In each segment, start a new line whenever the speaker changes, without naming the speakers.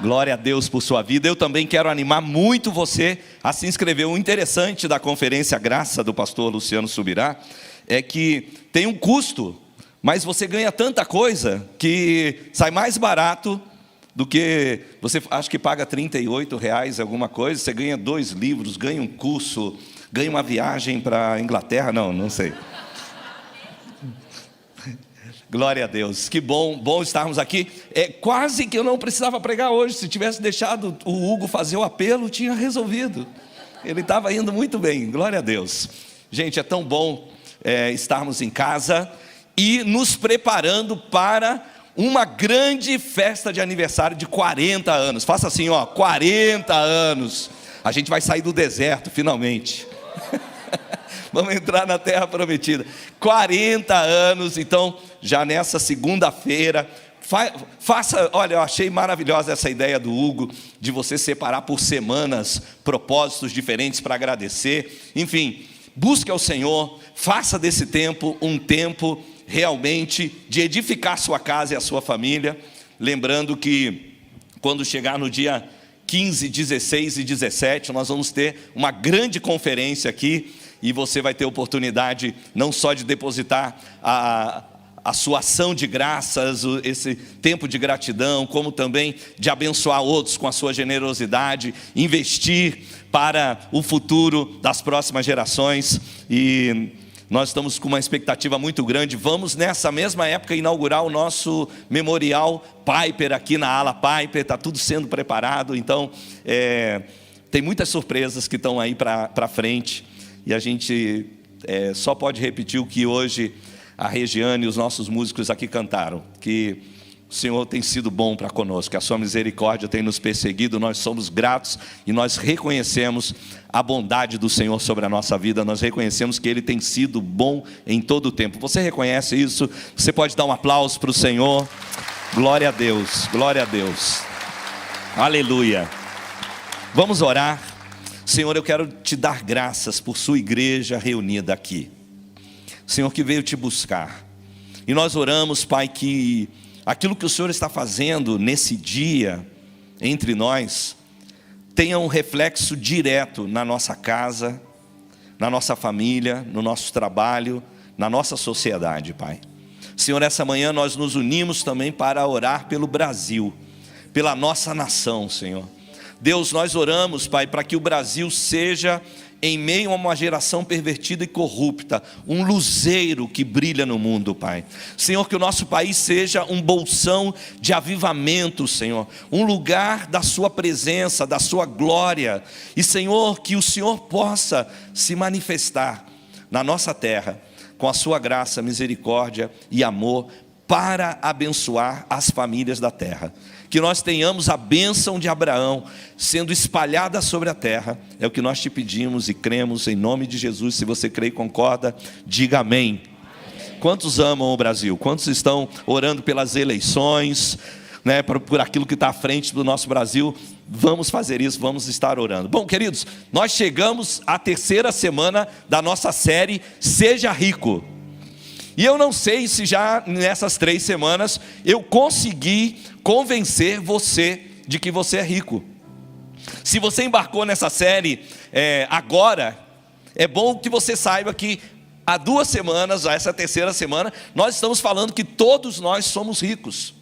Glória a Deus por sua vida. Eu também quero animar muito você a se inscrever. O interessante da Conferência Graça do pastor Luciano Subirá é que tem um custo, mas você ganha tanta coisa que sai mais barato do que você acha que paga R$38 alguma coisa. Você ganha 2 livros, ganha um curso, ganha uma viagem para a Inglaterra. Não sei. Glória a Deus, que bom estarmos aqui. Quase que eu não precisava pregar hoje. Se tivesse deixado o Hugo fazer o apelo, tinha resolvido. Ele estava indo muito bem, glória a Deus. Gente, é tão bom estarmos em casa e nos preparando para uma grande festa de aniversário de 40 anos. Faça assim, 40 anos. A gente vai sair do deserto, finalmente. Vamos entrar na terra prometida. 40 anos, então, já nessa segunda-feira, olha, eu achei maravilhosa essa ideia do Hugo, de você separar por semanas, propósitos diferentes para agradecer. Enfim, busque ao Senhor, faça desse tempo um tempo realmente de edificar sua casa e a sua família. Lembrando que quando chegar no dia 15, 16 e 17, nós vamos ter uma grande conferência aqui, e você vai ter oportunidade não só de depositar a sua ação de graças, esse tempo de gratidão, como também de abençoar outros com a sua generosidade, investir para o futuro das próximas gerações. E nós estamos com uma expectativa muito grande. Vamos nessa mesma época inaugurar o nosso memorial Piper aqui na ala Piper, está tudo sendo preparado. Então tem muitas surpresas que estão aí para frente. E a gente só pode repetir o que hoje a Regiane e os nossos músicos aqui cantaram, que o Senhor tem sido bom para conosco, que a sua misericórdia tem nos perseguido. Nós somos gratos e nós reconhecemos a bondade do Senhor sobre a nossa vida. Nós reconhecemos que Ele tem sido bom em todo o tempo. Você reconhece isso? Você pode dar um aplauso para o Senhor. Glória a Deus, glória a Deus. Aleluia. Vamos orar. Senhor, eu quero te dar graças por sua igreja reunida aqui. Senhor, que veio te buscar. E nós oramos, Pai, que aquilo que o Senhor está fazendo nesse dia entre nós tenha um reflexo direto na nossa casa, na nossa família, no nosso trabalho, na nossa sociedade, Pai. Senhor, essa manhã nós nos unimos também para orar pelo Brasil, pela nossa nação, Senhor. Deus, nós oramos, Pai, para que o Brasil seja, em meio a uma geração pervertida e corrupta, um luzeiro que brilha no mundo, Pai. Senhor, que o nosso país seja um bolsão de avivamento, Senhor, um lugar da sua presença, da sua glória. E, Senhor, que o Senhor possa se manifestar na nossa terra, com a sua graça, misericórdia e amor, para abençoar as famílias da terra. Que nós tenhamos a bênção de Abraão sendo espalhada sobre a terra. É o que nós te pedimos e cremos em nome de Jesus. Se você crê e concorda, diga amém. Quantos amam o Brasil? Quantos estão orando pelas eleições, né, por aquilo que está à frente do nosso Brasil? Vamos fazer isso, vamos estar orando. Bom, queridos, nós chegamos à 3ª semana da nossa série Seja Rico. E eu não sei se já nessas 3 semanas eu consegui convencer você de que você é rico. Se você embarcou nessa série agora, é bom que você saiba que há 2 semanas, essa 3ª semana, nós estamos falando que todos nós somos ricos.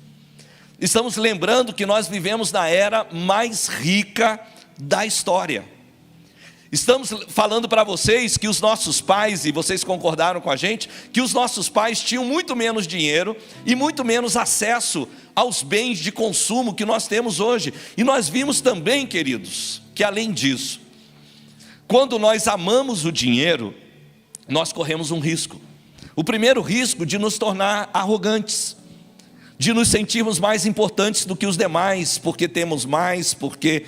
Estamos lembrando que nós vivemos na era mais rica da história. Estamos falando para vocês que os nossos pais, e vocês concordaram com a gente, que os nossos pais tinham muito menos dinheiro e muito menos acesso aos bens de consumo que nós temos hoje. E nós vimos também, queridos, que além disso, quando nós amamos o dinheiro, nós corremos um risco. O primeiro risco de nos tornar arrogantes, de nos sentirmos mais importantes do que os demais, porque temos mais, porque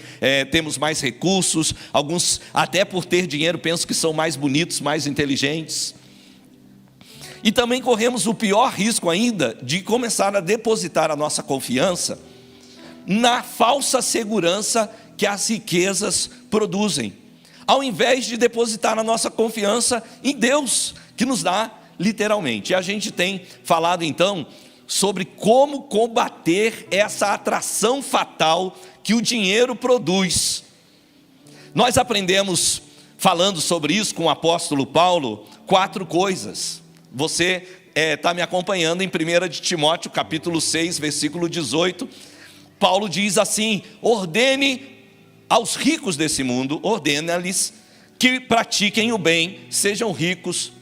temos mais recursos. Alguns, até por ter dinheiro, pensam que são mais bonitos, mais inteligentes. E também corremos o pior risco ainda, de começar a depositar a nossa confiança na falsa segurança que as riquezas produzem, ao invés de depositar a nossa confiança em Deus, que nos dá literalmente. E a gente tem falado então sobre como combater essa atração fatal que o dinheiro produz. Nós aprendemos, falando sobre isso com o apóstolo Paulo, 4 coisas. Você está me acompanhando em 1 de Timóteo, capítulo 6, versículo 18. Paulo diz assim: ordene aos ricos desse mundo, ordena-lhes que pratiquem o bem, sejam ricos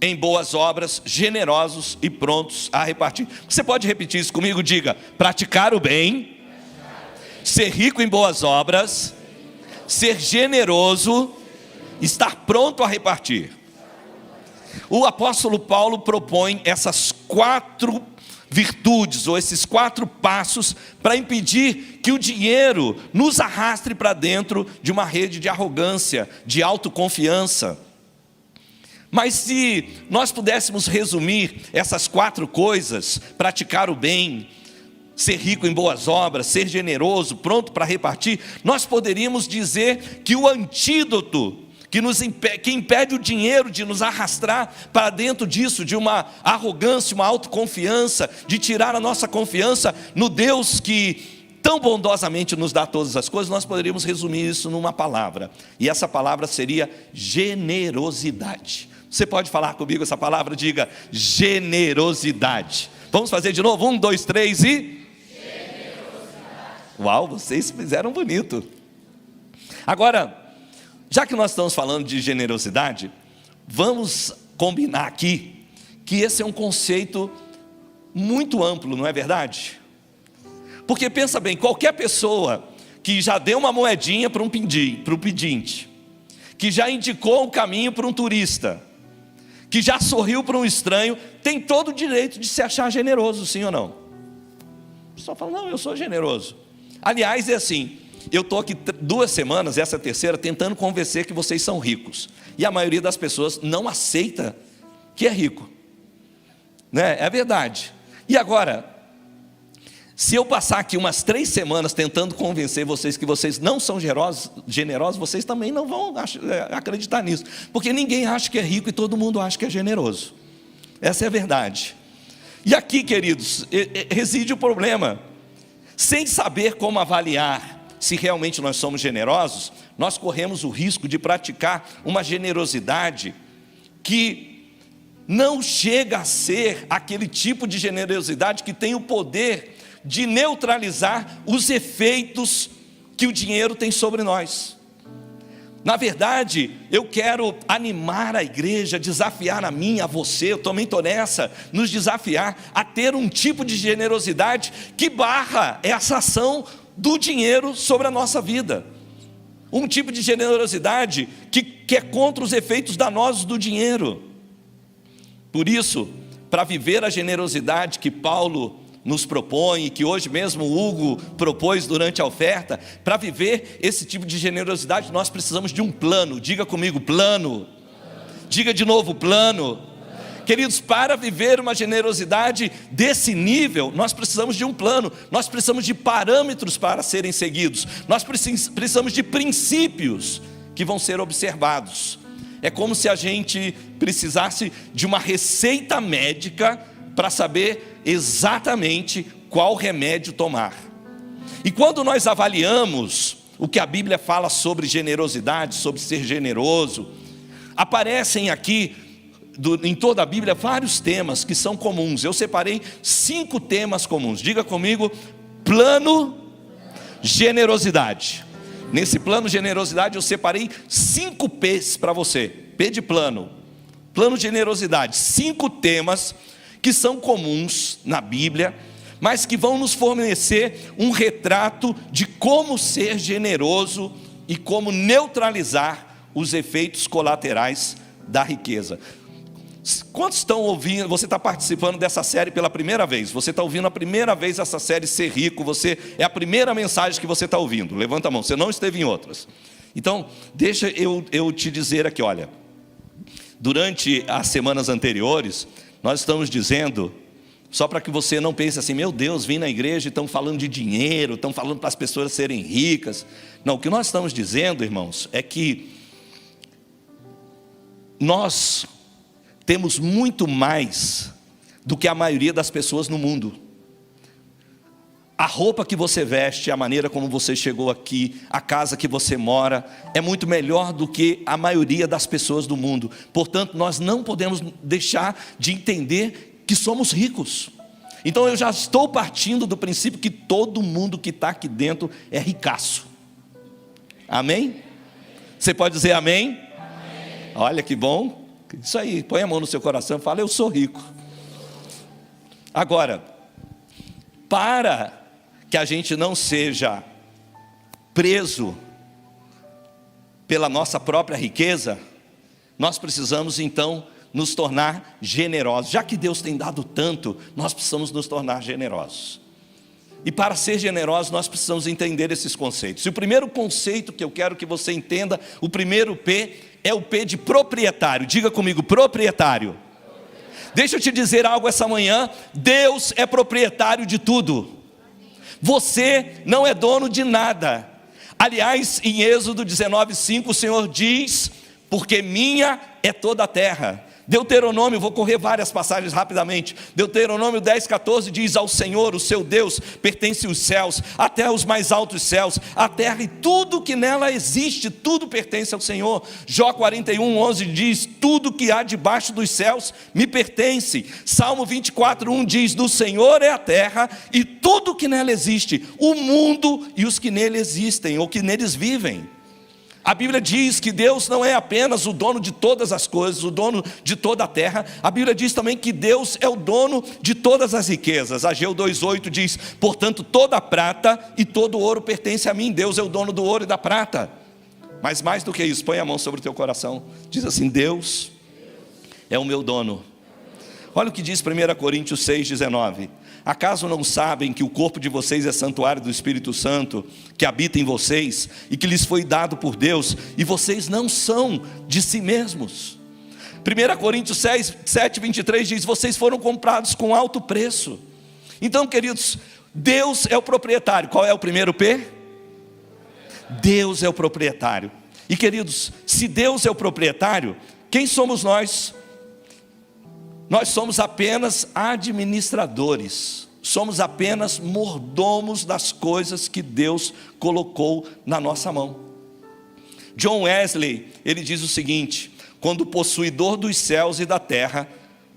em boas obras, generosos e prontos a repartir. Você pode repetir isso comigo? Diga: praticar o bem, ser rico em boas obras, ser generoso, estar pronto a repartir. O apóstolo Paulo propõe essas 4 virtudes, ou esses 4 passos, para impedir que o dinheiro nos arrastre para dentro de uma rede de arrogância, de autoconfiança. Mas se nós pudéssemos resumir essas 4 coisas: praticar o bem, ser rico em boas obras, ser generoso, pronto para repartir, nós poderíamos dizer que o antídoto que impede o dinheiro de nos arrastrar para dentro disso, de uma arrogância, uma autoconfiança, de tirar a nossa confiança no Deus que tão bondosamente nos dá todas as coisas, nós poderíamos resumir isso numa palavra, e essa palavra seria generosidade. Você pode falar comigo essa palavra? Diga: generosidade. Vamos fazer de novo? 1, 2, 3 e... generosidade. Uau, vocês fizeram bonito. Agora, já que nós estamos falando de generosidade, vamos combinar aqui que esse é um conceito muito amplo, não é verdade? Porque pensa bem, qualquer pessoa que já deu uma moedinha para um pedinte, que já indicou um caminho para um turista, que já sorriu para um estranho, tem todo o direito de se achar generoso, sim ou não? O pessoal fala: não, eu sou generoso. Aliás, é assim, eu estou aqui 2 semanas, essa é a 3ª, tentando convencer que vocês são ricos, e a maioria das pessoas não aceita que é rico, né? É verdade. E agora, se eu passar aqui umas 3 semanas tentando convencer vocês que vocês não são generosos, vocês também não vão acreditar nisso, porque ninguém acha que é rico e todo mundo acha que é generoso. Essa é a verdade. E aqui, queridos, reside o problema. Sem saber como avaliar se realmente nós somos generosos, nós corremos o risco de praticar uma generosidade que não chega a ser aquele tipo de generosidade que tem o poder de neutralizar os efeitos que o dinheiro tem sobre nós. Na verdade, eu quero animar a igreja, desafiar a mim, a você, eu também estou nessa, nos desafiar a ter um tipo de generosidade que barra essa ação do dinheiro sobre a nossa vida. Um tipo de generosidade que é contra os efeitos danosos do dinheiro. Por isso, para viver a generosidade que Paulo nos propõe, e que hoje mesmo o Hugo propôs durante a oferta, para viver esse tipo de generosidade, nós precisamos de um plano. Diga comigo: plano. Diga de novo: plano. Queridos, para viver uma generosidade desse nível, nós precisamos de um plano, nós precisamos de parâmetros para serem seguidos, nós precisamos de princípios que vão ser observados. É como se a gente precisasse de uma receita médica para saber exatamente qual remédio tomar. E quando nós avaliamos o que a Bíblia fala sobre generosidade, sobre ser generoso, aparecem aqui em toda a Bíblia vários temas que são comuns. Eu separei 5 temas comuns. Diga comigo: plano, generosidade. Nesse plano generosidade eu separei 5 P's para você. P de plano, plano generosidade. 5 temas que são comuns na Bíblia, mas que vão nos fornecer um retrato de como ser generoso e como neutralizar os efeitos colaterais da riqueza. Quantos estão ouvindo? Você está participando dessa série pela primeira vez? Você está ouvindo a primeira vez essa série Ser Rico? É a primeira mensagem que você está ouvindo? Levanta a mão, você não esteve em outras. Então, deixa eu te dizer aqui, olha, durante as semanas anteriores, nós estamos dizendo, só para que você não pense assim: meu Deus, vim na igreja e estão falando de dinheiro, estão falando para as pessoas serem ricas. Não, o que nós estamos dizendo, irmãos, é que nós temos muito mais do que a maioria das pessoas no mundo. A roupa que você veste, a maneira como você chegou aqui, a casa que você mora, é muito melhor do que a maioria das pessoas do mundo. Portanto, nós não podemos deixar de entender que somos ricos. Então eu já estou partindo do princípio que todo mundo que está aqui dentro é ricaço. Amém? Você pode dizer amém? Amém. Olha que bom. Isso aí, põe a mão no seu coração e fala: eu sou rico. Agora, para que a gente não seja preso pela nossa própria riqueza, nós precisamos então nos tornar generosos. Já que Deus tem dado tanto, nós precisamos nos tornar generosos. E para ser generosos, nós precisamos entender esses conceitos. E o primeiro conceito que eu quero que você entenda, o primeiro P, é o P de proprietário. Diga comigo: proprietário. Deixa eu te dizer algo essa manhã: Deus é proprietário de tudo. Você não é dono de nada. Aliás, em Êxodo 19:5, o Senhor diz: porque minha é toda a terra. Deuteronômio, vou correr várias passagens rapidamente. Deuteronômio 10:14 diz: ao Senhor, o seu Deus, pertence os céus, até os mais altos céus, a terra e tudo que nela existe, tudo pertence ao Senhor. Jó 41:11 diz: tudo que há debaixo dos céus me pertence. Salmo 24:1 diz: do Senhor é a terra e tudo que nela existe, o mundo e os que nele existem, ou que neles vivem. A Bíblia diz que Deus não é apenas o dono de todas as coisas, o dono de toda a terra. A Bíblia diz também que Deus é o dono de todas as riquezas. Ageu 2:8 diz: portanto toda a prata e todo o ouro pertence a mim. Deus é o dono do ouro e da prata. Mas mais do que isso, põe a mão sobre o teu coração. Diz assim: Deus é o meu dono. Olha o que diz 1 Coríntios 6:19. Acaso não sabem que o corpo de vocês é santuário do Espírito Santo, que habita em vocês, e que lhes foi dado por Deus, e vocês não são de si mesmos? 1 Coríntios 7:23 diz: vocês foram comprados com alto preço. Então, queridos, Deus é o proprietário. Qual é o primeiro P? Deus é o proprietário. E queridos, se Deus é o proprietário, quem somos nós? Nós somos apenas administradores, somos apenas mordomos das coisas que Deus colocou na nossa mão. John Wesley, ele diz o seguinte: quando o possuidor dos céus e da terra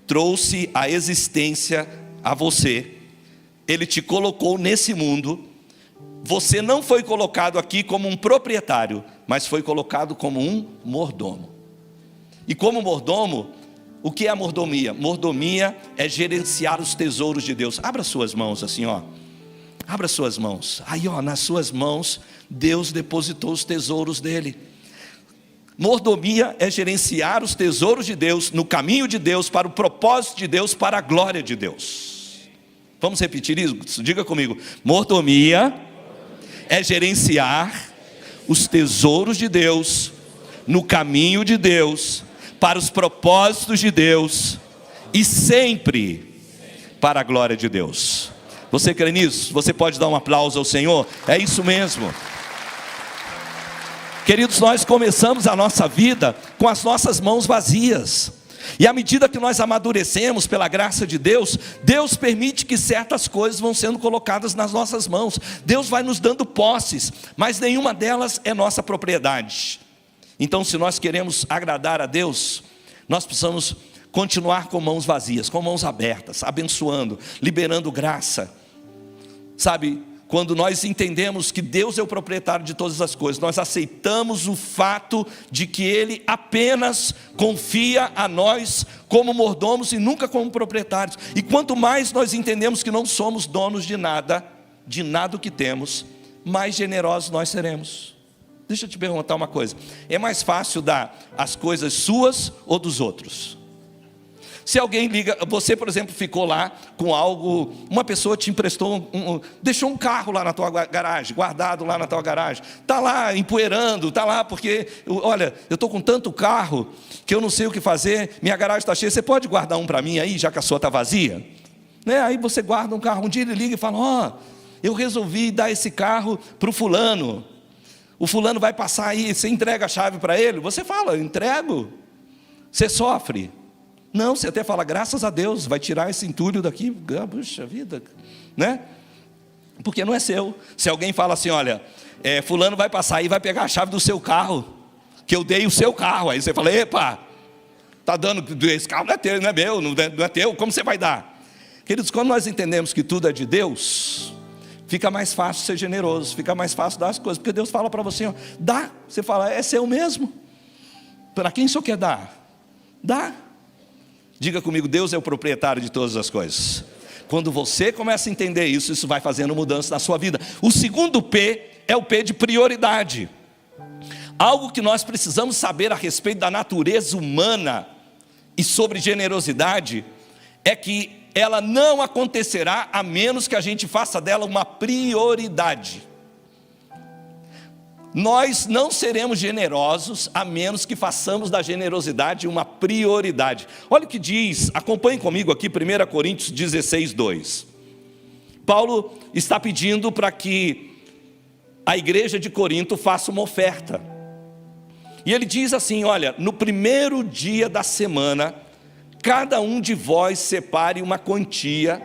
trouxe a existência a você, ele te colocou nesse mundo. Você não foi colocado aqui como um proprietário, mas foi colocado como um mordomo. E como mordomo, o que é a mordomia? Mordomia é gerenciar os tesouros de Deus. Abra suas mãos assim, ó. Abra suas mãos. Aí, ó, nas suas mãos, Deus depositou os tesouros dele. Mordomia é gerenciar os tesouros de Deus, no caminho de Deus, para o propósito de Deus, para a glória de Deus. Vamos repetir isso? Diga comigo. Mordomia é gerenciar os tesouros de Deus, no caminho de Deus, para os propósitos de Deus e sempre para a glória de Deus. Você crê nisso? Você pode dar um aplauso ao Senhor? É isso mesmo. Queridos, nós começamos a nossa vida com as nossas mãos vazias. E à medida que nós amadurecemos pela graça de Deus, Deus permite que certas coisas vão sendo colocadas nas nossas mãos. Deus vai nos dando posses, mas nenhuma delas é nossa propriedade. Então, se nós queremos agradar a Deus, nós precisamos continuar com mãos vazias, com mãos abertas, abençoando, liberando graça. Sabe, quando nós entendemos que Deus é o proprietário de todas as coisas, nós aceitamos o fato de que Ele apenas confia a nós como mordomos e nunca como proprietários. E quanto mais nós entendemos que não somos donos de nada o que temos, mais generosos nós seremos. Deixa eu te perguntar uma coisa: é mais fácil dar as coisas suas ou dos outros? Se alguém liga, você por exemplo ficou lá com algo, uma pessoa te emprestou, deixou um carro lá na tua garagem, guardado lá na tua garagem, está lá empoeirando, está lá porque, olha, eu estou com tanto carro que eu não sei o que fazer, minha garagem está cheia, você pode guardar um para mim aí, já que a sua está vazia? Né? Aí você guarda um carro, um dia ele liga e fala: ó, eu resolvi dar esse carro para o fulano. O fulano vai passar aí, você entrega a chave para ele? Você fala: entrego. Você sofre? Não, você até fala, graças a Deus, vai tirar esse entulho daqui. Puxa vida, né? Porque não é seu. Se alguém fala assim, olha, fulano vai passar aí e vai pegar a chave do seu carro, que eu dei o seu carro. Aí você fala, epa, está dando, esse carro não é teu, não é meu, não é teu, como você vai dar? Queridos, quando nós entendemos que tudo é de Deus, fica mais fácil ser generoso, fica mais fácil dar as coisas, porque Deus fala para você, ó, dá, você fala, é seu mesmo, para quem o senhor quer dar? Dá. Diga comigo, Deus é o proprietário de todas as coisas. Quando você começa a entender isso, isso vai fazendo mudança na sua vida. O segundo P é o P de prioridade. Algo que nós precisamos saber a respeito da natureza humana e sobre generosidade é que ela não acontecerá a menos que a gente faça dela uma prioridade. Nós não seremos generosos a menos que façamos da generosidade uma prioridade. Olha o que diz, acompanhe comigo aqui 1 Coríntios 16, 2. Paulo está pedindo para que a igreja de Corinto faça uma oferta. E ele diz assim, olha, no primeiro dia da semana, cada um de vós separe uma quantia,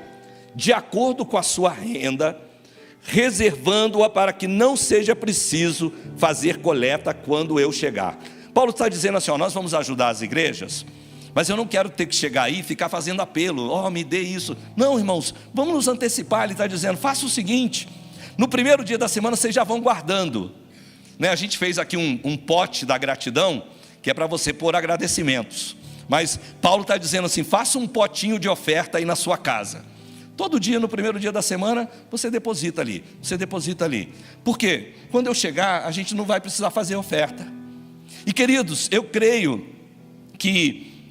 de acordo com a sua renda, reservando-a para que não seja preciso fazer coleta quando eu chegar. Paulo está dizendo assim, ó, nós vamos ajudar as igrejas, mas eu não quero ter que chegar aí e ficar fazendo apelo, ó, me dê isso. Não, irmãos, vamos nos antecipar. Ele está dizendo, faça o seguinte, no primeiro dia da semana vocês já vão guardando, né? A gente fez aqui um pote da gratidão, que é para você pôr agradecimentos, mas Paulo está dizendo assim, faça um potinho de oferta aí na sua casa. Todo dia, no primeiro dia da semana, você deposita ali, Por quê? Quando eu chegar, a gente não vai precisar fazer oferta. E queridos, eu creio que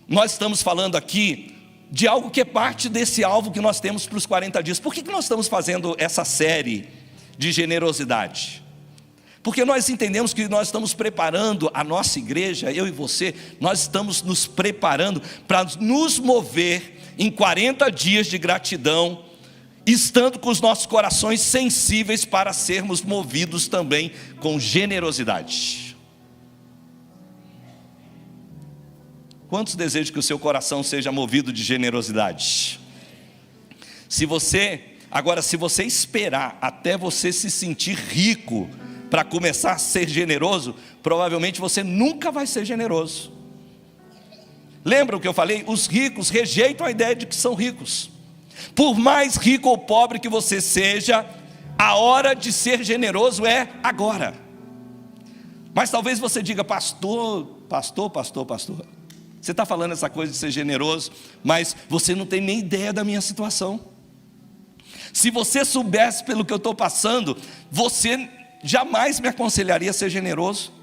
nós estamos falando aqui de algo que é parte desse alvo que nós temos para os 40 dias. Por que nós estamos fazendo essa série de generosidade? Porque nós entendemos que nós estamos preparando a nossa igreja, eu e você, nós estamos nos preparando para nos mover em 40 dias de gratidão, estando com os nossos corações sensíveis para sermos movidos também com generosidade. Quantos desejam que o seu coração seja movido de generosidade? Se você esperar até você se sentir rico para começar a ser generoso, provavelmente você nunca vai ser generoso. Lembra o que eu falei? Os ricos rejeitam a ideia de que são ricos. Por mais rico ou pobre que você seja, a hora de ser generoso é agora. Mas talvez você diga, pastor, você está falando essa coisa de ser generoso, mas você não tem nem ideia da minha situação. Se você soubesse pelo que eu estou passando, você jamais me aconselharia a ser generoso.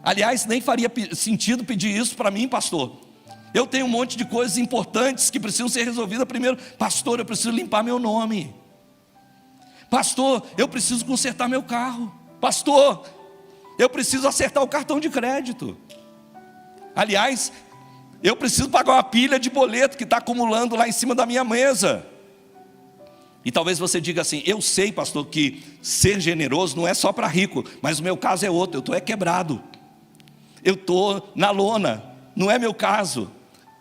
Aliás, nem faria sentido pedir isso para mim, pastor. Eu tenho um monte de coisas importantes que precisam ser resolvidas primeiro. Pastor, eu preciso limpar meu nome. Pastor, eu preciso consertar meu carro. Pastor, eu preciso acertar o cartão de crédito. Aliás, eu preciso pagar uma pilha de boleto que está acumulando lá em cima da minha mesa. E talvez você diga assim, eu sei, pastor, que ser generoso não é só para rico, mas o meu caso é outro, eu estou quebrado. Eu estou na lona, não é meu caso.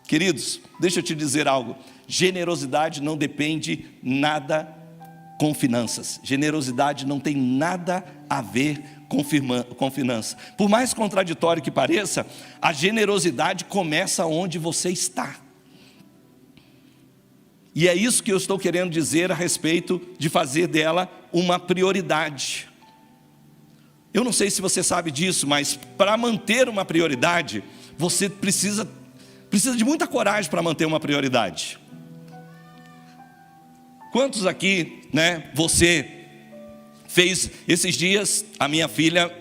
Queridos, deixa eu te dizer algo, generosidade não depende nada com finanças, generosidade não tem nada a ver com finanças. Por mais contraditório que pareça, a generosidade começa onde você está. E é isso que eu estou querendo dizer a respeito de fazer dela uma prioridade. Eu não sei se você sabe disso, mas para manter uma prioridade, você precisa de muita coragem para manter uma prioridade. Quantos aqui, né, você fez esses dias, a minha filha,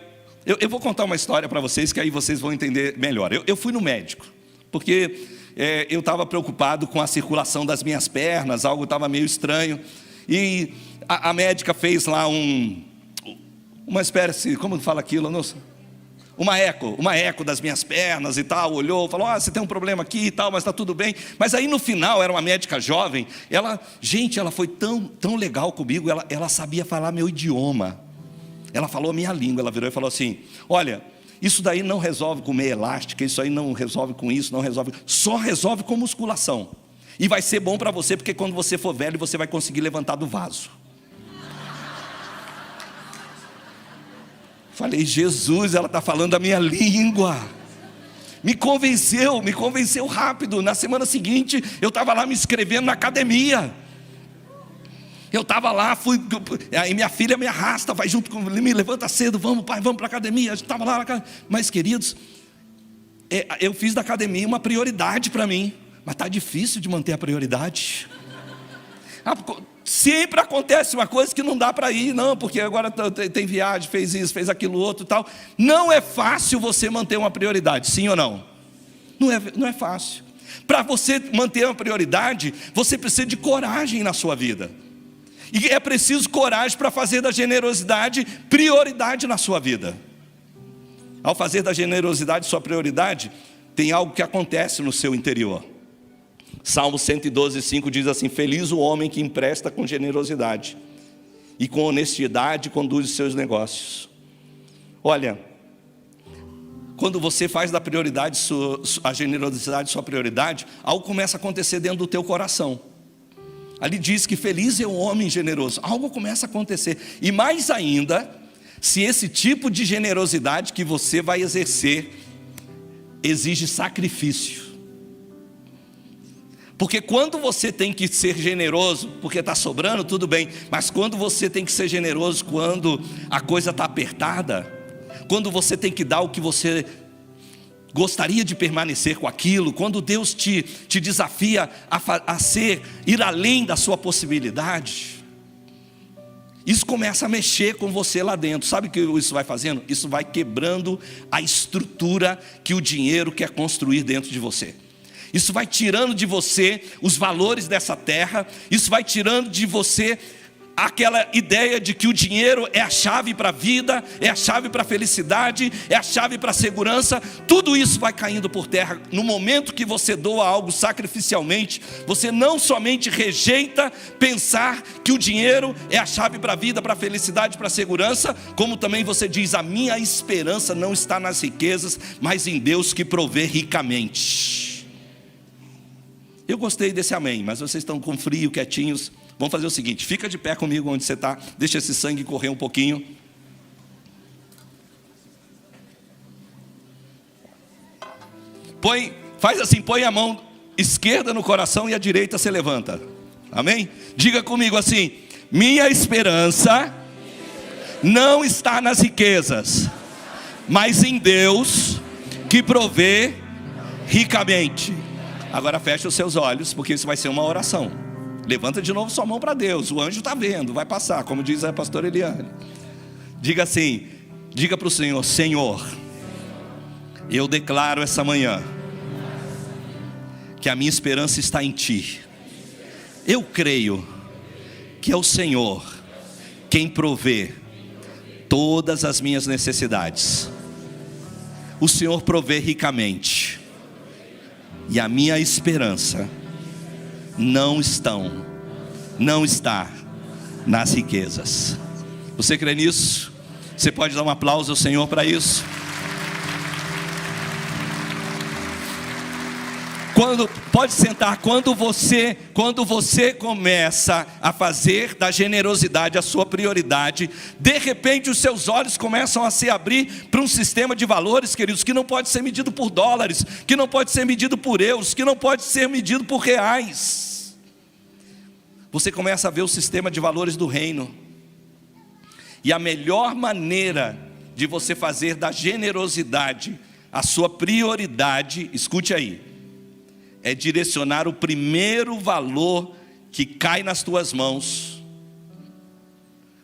eu vou contar uma história para vocês, que aí vocês vão entender melhor. Eu fui no médico, porque eu estava preocupado com a circulação das minhas pernas, algo estava meio estranho, e a médica fez lá uma espécie, como fala aquilo, não sei, uma eco das minhas pernas e tal, olhou, falou, você tem um problema aqui e tal, mas está tudo bem. Mas aí no final, era uma médica jovem, ela foi tão legal comigo, ela sabia falar meu idioma, ela falou a minha língua, ela virou e falou assim, olha, Isso daí não resolve com meia elástica, isso aí não resolve com isso, não resolve, só resolve com musculação. E vai ser bom para você, porque quando você for velho, você vai conseguir levantar do vaso. Falei, Jesus, ela está falando a minha língua. Me convenceu rápido. Na semana seguinte, eu estava lá me inscrevendo na academia. Eu estava lá, aí minha filha me arrasta, vai junto comigo, me levanta cedo, vamos pai, vamos para a academia. A gente estava lá, mas queridos, eu fiz da academia uma prioridade para mim. Mas está difícil de manter a prioridade. Sempre acontece uma coisa que não dá para ir, não, porque agora tem viagem, fez isso, fez aquilo outro e tal. Não é fácil você manter uma prioridade, sim ou não? Não é fácil. Para você manter uma prioridade, você precisa de coragem na sua vida. E é preciso coragem para fazer da generosidade prioridade na sua vida. Ao fazer da generosidade sua prioridade, tem algo que acontece no seu interior. Salmo 112:5 diz assim: feliz o homem que empresta com generosidade e com honestidade conduz os seus negócios. Olha, quando você faz da prioridade, a generosidade sua prioridade, algo começa a acontecer dentro do teu coração. Ali diz que feliz é o homem generoso. Algo começa a acontecer. E mais ainda, se esse tipo de generosidade que você vai exercer exige sacrifício. Porque quando você tem que ser generoso, porque está sobrando, tudo bem. Mas quando você tem que ser generoso, quando a coisa está apertada, quando você tem que dar o que você gostaria de permanecer com aquilo, quando Deus te desafia a ir além da sua possibilidade, isso começa a mexer com você lá dentro. Sabe o que isso vai fazendo? Isso vai quebrando a estrutura que o dinheiro quer construir dentro de você. Isso vai tirando de você os valores dessa terra. Isso vai tirando de você aquela ideia de que o dinheiro é a chave para a vida, é a chave para a felicidade, é a chave para a segurança. Tudo isso vai caindo por terra. No momento que você doa algo sacrificialmente, você não somente rejeita pensar que o dinheiro é a chave para a vida, para a felicidade, para a segurança, como também você diz: a minha esperança não está nas riquezas, mas em Deus que provê ricamente. Eu gostei desse amém, mas vocês estão com frio, quietinhos. Vamos fazer o seguinte: fica de pé comigo onde você está. Deixa esse sangue correr um pouquinho. Faz assim, põe a mão esquerda no coração e a direita se levanta. Amém? Diga comigo assim: minha esperança não está nas riquezas, mas em Deus que provê ricamente. Agora feche os seus olhos, porque isso vai ser uma oração. Levanta de novo sua mão para Deus. O anjo está vendo, vai passar, como diz a pastora Eliane. Diga assim, diga para o Senhor: Senhor, eu declaro essa manhã que a minha esperança está em Ti. Eu creio que é o Senhor quem provê todas as minhas necessidades. O Senhor provê ricamente. E a minha esperança não está nas riquezas. Você crê nisso? Você pode dar um aplauso ao Senhor para isso? Pode sentar. Quando você começa a fazer da generosidade a sua prioridade, de repente os seus olhos começam a se abrir para um sistema de valores, queridos, que não pode ser medido por dólares, que não pode ser medido por euros, que não pode ser medido por reais. Você começa a ver o sistema de valores do reino. E a melhor maneira de você fazer da generosidade a sua prioridade, escute aí, é direcionar o primeiro valor que cai nas tuas mãos,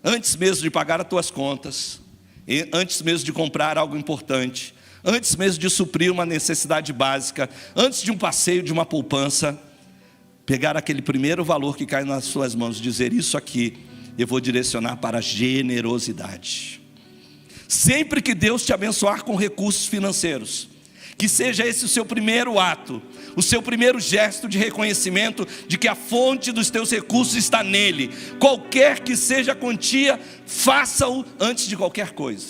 antes mesmo de pagar as tuas contas, antes mesmo de comprar algo importante, antes mesmo de suprir uma necessidade básica, antes de um passeio, de uma poupança. Pegar aquele primeiro valor que cai nas suas mãos, dizer: isso aqui eu vou direcionar para a generosidade. Sempre que Deus te abençoar com recursos financeiros, que seja esse o seu primeiro ato, o seu primeiro gesto de reconhecimento de que a fonte dos teus recursos está nele. Qualquer que seja a quantia, faça-o antes de qualquer coisa.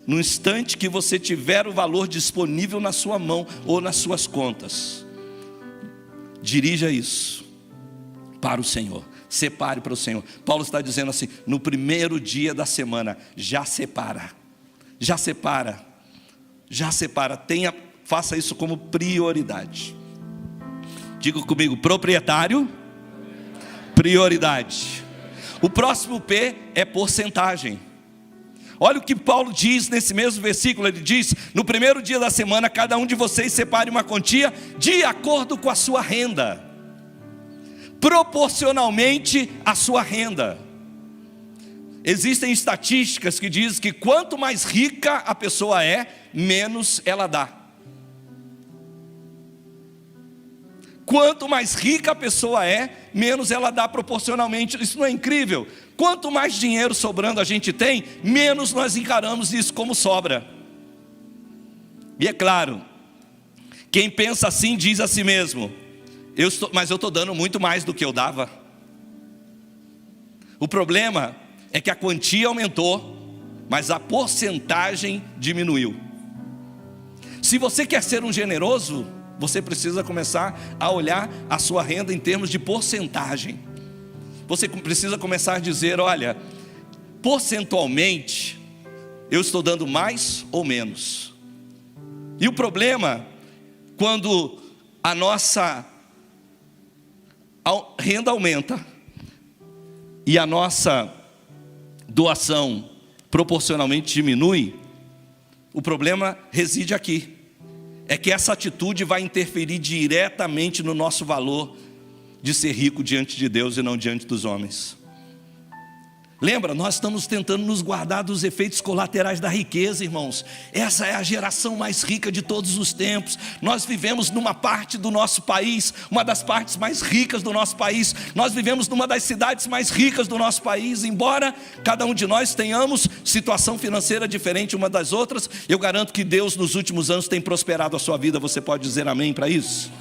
no instante que você tiver o valor disponível na sua mão ou nas suas contas, dirija isso para o Senhor, separe para o Senhor. Paulo está dizendo assim: no primeiro dia da semana, já separa, faça isso como prioridade. Diga comigo: proprietário, prioridade. O próximo P é porcentagem. Olha o que Paulo diz nesse mesmo versículo. Ele diz: no primeiro dia da semana, cada um de vocês separe uma quantia de acordo com a sua renda, proporcionalmente à sua renda. Existem estatísticas que dizem que quanto mais rica a pessoa é, menos ela dá. Quanto mais rica a pessoa é, menos ela dá proporcionalmente. Isso não é incrível? Quanto mais dinheiro sobrando a gente tem, menos nós encaramos isso como sobra. E é claro, quem pensa assim diz a si mesmo: mas eu estou dando muito mais do que eu dava. O problema é que a quantia aumentou, mas a porcentagem diminuiu. Se você quer ser um generoso, você precisa começar a olhar a sua renda em termos de porcentagem. Você precisa começar a dizer: olha, porcentualmente, eu estou dando mais ou menos. E o problema, quando a nossa renda aumenta e a nossa doação proporcionalmente diminui, o problema reside aqui. É que essa atitude vai interferir diretamente no nosso valor de ser rico diante de Deus e não diante dos homens. Lembra, nós estamos tentando nos guardar dos efeitos colaterais da riqueza, irmãos. Essa é a geração mais rica de todos os tempos. Nós vivemos numa parte do nosso país, uma das partes mais ricas do nosso país. Nós vivemos numa das cidades mais ricas do nosso país. Embora cada um de nós tenhamos situação financeira diferente uma das outras, eu garanto que Deus nos últimos anos tem prosperado a sua vida. Você pode dizer amém para isso?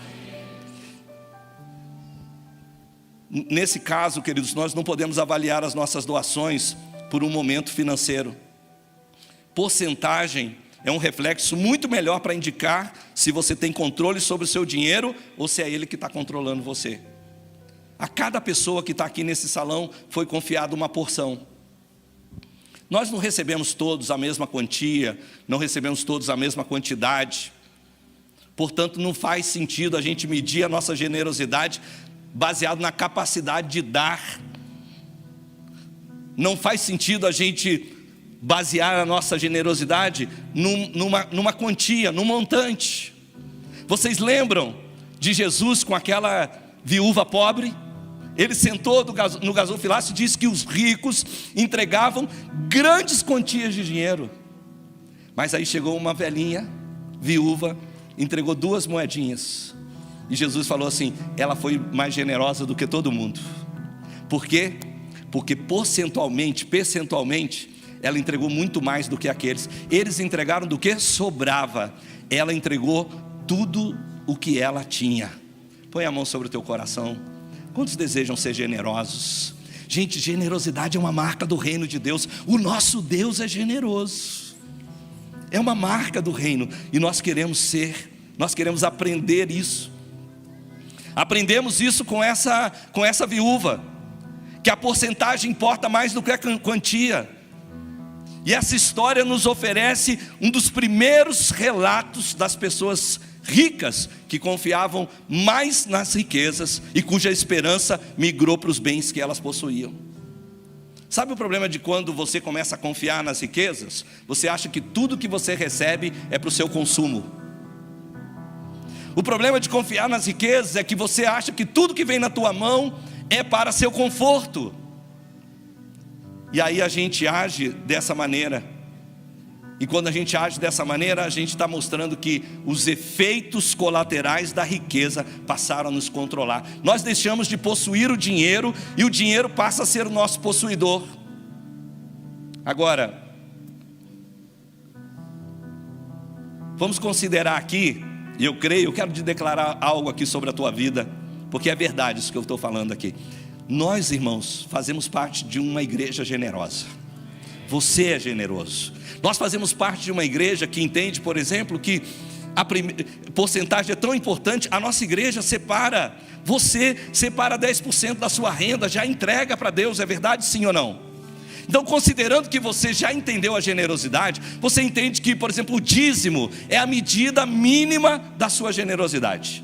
Nesse caso, queridos, nós não podemos avaliar as nossas doações por um momento financeiro. Porcentagem é um reflexo muito melhor para indicar se você tem controle sobre o seu dinheiro ou se é ele que está controlando você. A cada pessoa que está aqui nesse salão foi confiada uma porção. Nós não recebemos todos a mesma quantia, não recebemos todos a mesma quantidade. Portanto, não faz sentido a gente medir a nossa generosidade baseado na capacidade de dar. Não faz sentido a gente basear a nossa generosidade numa quantia, num montante. Vocês lembram de Jesus com aquela viúva pobre? Ele sentou no gasofilácio e disse que os ricos entregavam grandes quantias de dinheiro. Mas aí chegou uma velhinha, viúva, entregou 2 moedinhas. E Jesus falou assim: ela foi mais generosa do que todo mundo. Por quê? Porque percentualmente, ela entregou muito mais do que aqueles. Eles entregaram do que sobrava. Ela entregou tudo o que ela tinha. Põe a mão sobre o teu coração. Quantos desejam ser generosos? Gente, generosidade é uma marca do reino de Deus. O nosso Deus é generoso. É uma marca do reino. E nós queremos ser. Nós queremos aprender isso. Aprendemos isso com essa viúva, que a porcentagem importa mais do que a quantia. E essa história nos oferece um dos primeiros relatos das pessoas ricas que confiavam mais nas riquezas e cuja esperança migrou para os bens que elas possuíam. Sabe o problema de quando você começa a confiar nas riquezas? Você acha que tudo que você recebe é para o seu consumo. O problema de confiar nas riquezas é que você acha que tudo que vem na tua mão é para seu conforto. E aí a gente age dessa maneira. E quando a gente age dessa maneira, a gente está mostrando que os efeitos colaterais da riqueza passaram a nos controlar. Nós deixamos de possuir o dinheiro e o dinheiro passa a ser o nosso possuidor. Agora, vamos considerar aqui, e eu quero te declarar algo aqui sobre a tua vida, porque é verdade isso que eu estou falando aqui. Nós, irmãos, fazemos parte de uma igreja generosa. você é generoso. Nós fazemos parte de uma igreja que entende, por exemplo, que a porcentagem é tão importante. A nossa igreja separa 10% da sua renda, já entrega para Deus, é verdade, sim ou não? Então, considerando que você já entendeu a generosidade, você entende que, por exemplo, o dízimo é a medida mínima da sua generosidade.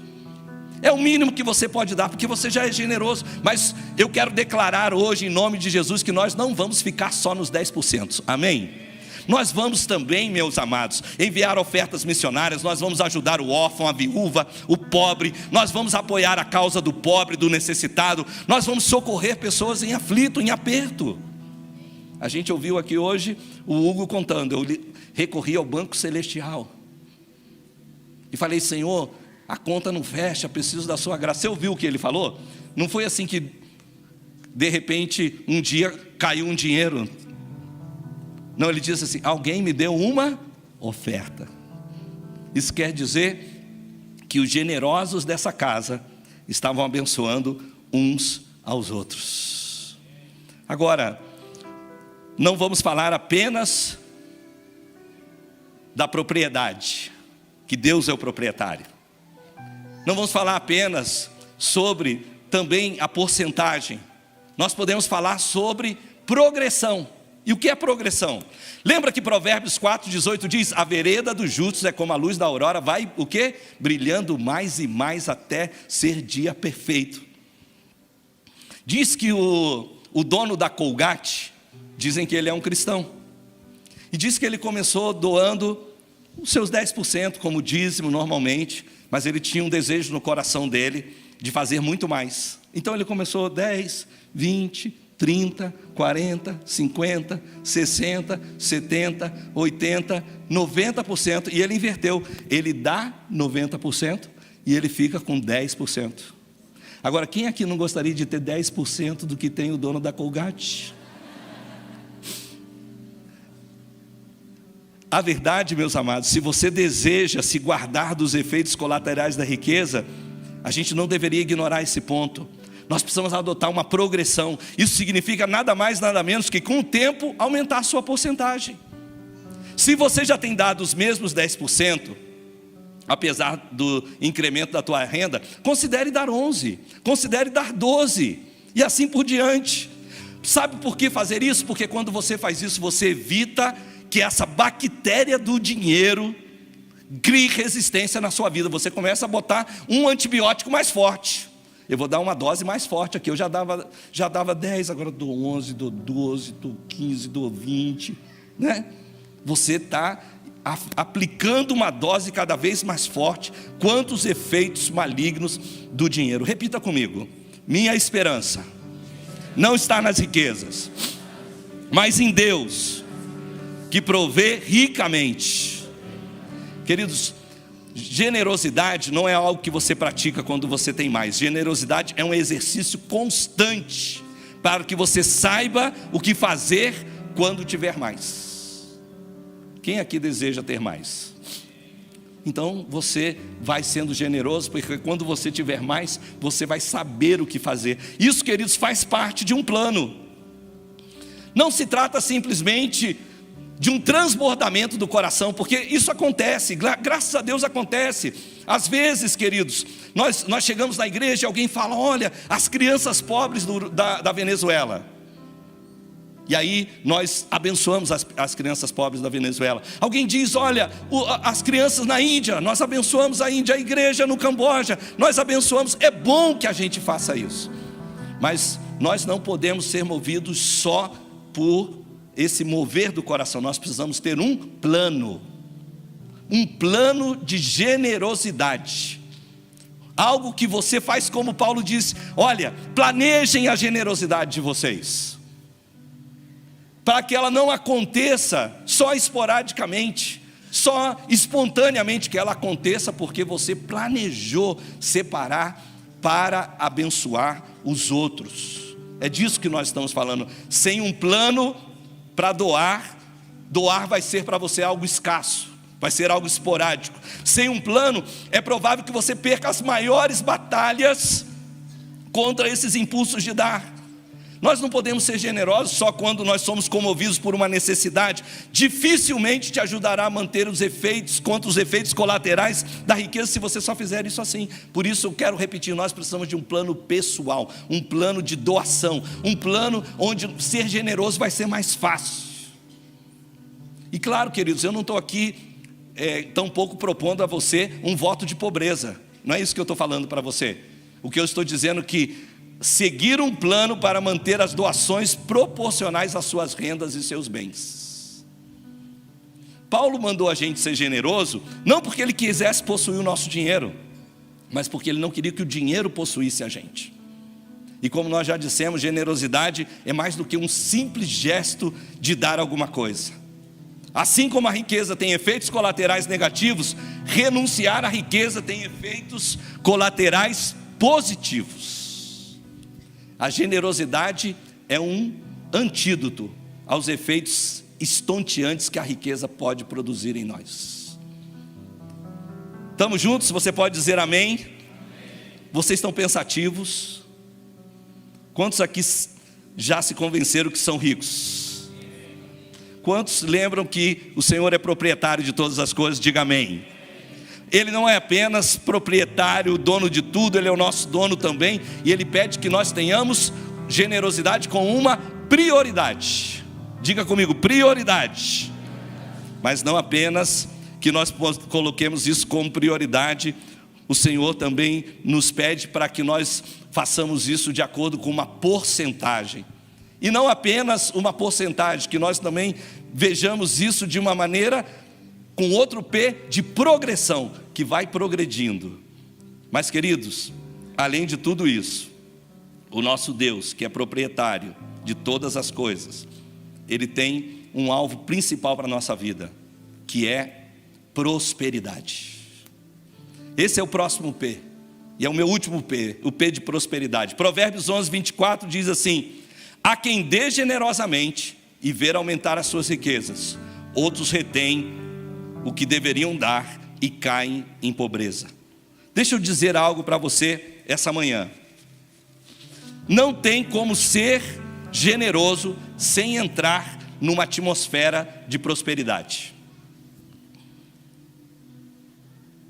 É o mínimo que você pode dar, porque você já é generoso. Mas eu quero declarar hoje, em nome de Jesus, que nós não vamos ficar só nos 10%, amém? Nós vamos também, meus amados, enviar ofertas missionárias. Nós vamos ajudar o órfão, a viúva, o pobre. Nós vamos apoiar a causa do pobre, do necessitado. Nós vamos socorrer pessoas em aflito, em aperto. A gente ouviu aqui hoje o Hugo contando. Eu recorri ao Banco Celestial e falei: Senhor, a conta não fecha, preciso da sua graça. Você ouviu o que ele falou? Não foi assim que de repente um dia caiu um dinheiro. Não, ele disse assim: alguém me deu uma oferta. Isso quer dizer que os generosos dessa casa estavam abençoando uns aos outros. Agora, não vamos falar apenas da propriedade, que Deus é o proprietário. Não vamos falar apenas sobre também a porcentagem. Nós podemos falar sobre progressão. E o que é progressão? Lembra que Provérbios 4,18 diz: a vereda dos justos é como a luz da aurora, vai o quê? Brilhando mais e mais até ser dia perfeito. Diz que o dono da Colgate, dizem que ele é um cristão, e diz que ele começou doando os seus 10% como dízimo normalmente, mas ele tinha um desejo no coração dele de fazer muito mais. Então ele começou 10, 20, 30, 40, 50, 60, 70, 80, 90%, e ele inverteu. Ele dá 90% e ele fica com 10%. Agora, quem aqui não gostaria de ter 10% do que tem o dono da Colgate? A verdade, meus amados, se você deseja se guardar dos efeitos colaterais da riqueza, a gente não deveria ignorar esse ponto. Nós precisamos adotar uma progressão. Isso significa nada mais, nada menos que com o tempo aumentar a sua porcentagem. Se você já tem dado os mesmos 10%, apesar do incremento da tua renda, considere dar 11%, considere dar 12%, e assim por diante. Sabe por que fazer isso? Porque quando você faz isso, você evita que essa bactéria do dinheiro crie resistência na sua vida. Você começa a botar um antibiótico mais forte. Eu vou dar uma dose mais forte aqui. Eu já dava 10, agora dou 11, dou 12, dou 15, dou 20, né? Você está aplicando uma dose cada vez mais forte quanto os efeitos malignos do dinheiro. Repita comigo: minha esperança não está nas riquezas, mas em Deus, que provê ricamente. Queridos, generosidade não é algo que você pratica quando você tem mais. Generosidade é um exercício constante para que você saiba o que fazer quando tiver mais. Quem aqui deseja ter mais? Então você vai sendo generoso, porque quando você tiver mais, você vai saber o que fazer. Isso, queridos, faz parte de um plano. Não se trata simplesmente de um transbordamento do coração, porque isso acontece, graças a Deus acontece. Às vezes, queridos, nós chegamos na igreja e alguém fala: olha, as crianças pobres da Venezuela. E aí nós abençoamos as crianças pobres da Venezuela. Alguém diz: olha, as crianças na Índia, nós abençoamos a Índia. A igreja no Camboja, nós abençoamos. É bom que a gente faça isso, mas nós não podemos ser movidos só por esse mover do coração. Nós precisamos ter um plano de generosidade, algo que você faz, como Paulo disse: olha, planejem a generosidade de vocês, para que ela não aconteça só esporadicamente, só espontaneamente, que ela aconteça porque você planejou separar para abençoar os outros. É disso que nós estamos falando. Sem um plano para doar vai ser para você algo escasso, vai ser algo esporádico. Sem um plano, é provável que você perca as maiores batalhas contra esses impulsos de dar. Nós não podemos ser generosos só quando nós somos comovidos por uma necessidade. Dificilmente te ajudará a manter os efeitos, contra os efeitos colaterais da riqueza, se você só fizer isso assim. Por isso eu quero repetir, nós precisamos de um plano pessoal, um plano de doação, um plano onde ser generoso vai ser mais fácil. E claro, queridos, eu não estou aqui tampouco propondo a você um voto de pobreza. Não é isso que eu estou falando para você. O que eu estou dizendo é que seguir um plano para manter as doações proporcionais às suas rendas e seus bens. Paulo mandou a gente ser generoso, não porque ele quisesse possuir o nosso dinheiro, mas porque ele não queria que o dinheiro possuísse a gente. E como nós já dissemos, generosidade é mais do que um simples gesto de dar alguma coisa. Assim como a riqueza tem efeitos colaterais negativos, renunciar à riqueza tem efeitos colaterais positivos. A generosidade é um antídoto aos efeitos estonteantes que a riqueza pode produzir em nós. Estamos juntos? Você pode dizer amém? Amém. Vocês estão pensativos? Quantos aqui já se convenceram que são ricos? Quantos lembram que o Senhor é proprietário de todas as coisas? Diga amém. Ele não é apenas proprietário, dono de tudo, Ele é o nosso dono também. E Ele pede que nós tenhamos generosidade com uma prioridade. Diga comigo, prioridade. Mas não apenas que nós coloquemos isso como prioridade. O Senhor também nos pede para que nós façamos isso de acordo com uma porcentagem. E não apenas uma porcentagem, que nós também vejamos isso de uma maneira com outro P de progressão, que vai progredindo. Mas queridos, além de tudo isso, o nosso Deus, que é proprietário de todas as coisas, Ele tem um alvo principal para a nossa vida, que é prosperidade. Esse é o próximo P, e é o meu último P, o P de prosperidade. Provérbios 11, 24 diz assim: há quem dê generosamente e ver aumentar as suas riquezas, outros retêm o que deveriam dar e caem em pobreza. Deixa eu dizer algo para você essa manhã. Não tem como ser generoso sem entrar numa atmosfera de prosperidade.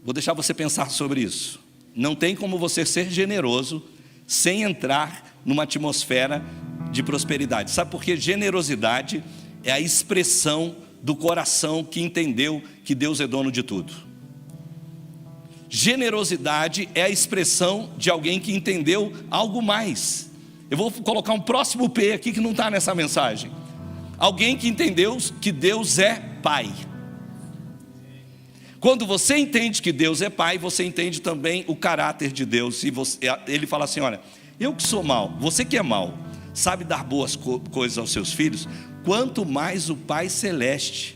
Vou deixar você pensar sobre isso. Não tem como você ser generoso sem entrar numa atmosfera de prosperidade. Sabe por quê? Generosidade é a expressão do coração que entendeu que Deus é dono de tudo. Generosidade é a expressão de alguém que entendeu algo mais. Eu vou colocar um próximo P aqui que não está nessa mensagem. Alguém que entendeu que Deus é Pai. Quando você entende que Deus é Pai, você entende também o caráter de Deus. E Ele fala assim: olha, eu que sou mau, você que é mau, sabe dar boas coisas aos seus filhos, quanto mais o Pai Celeste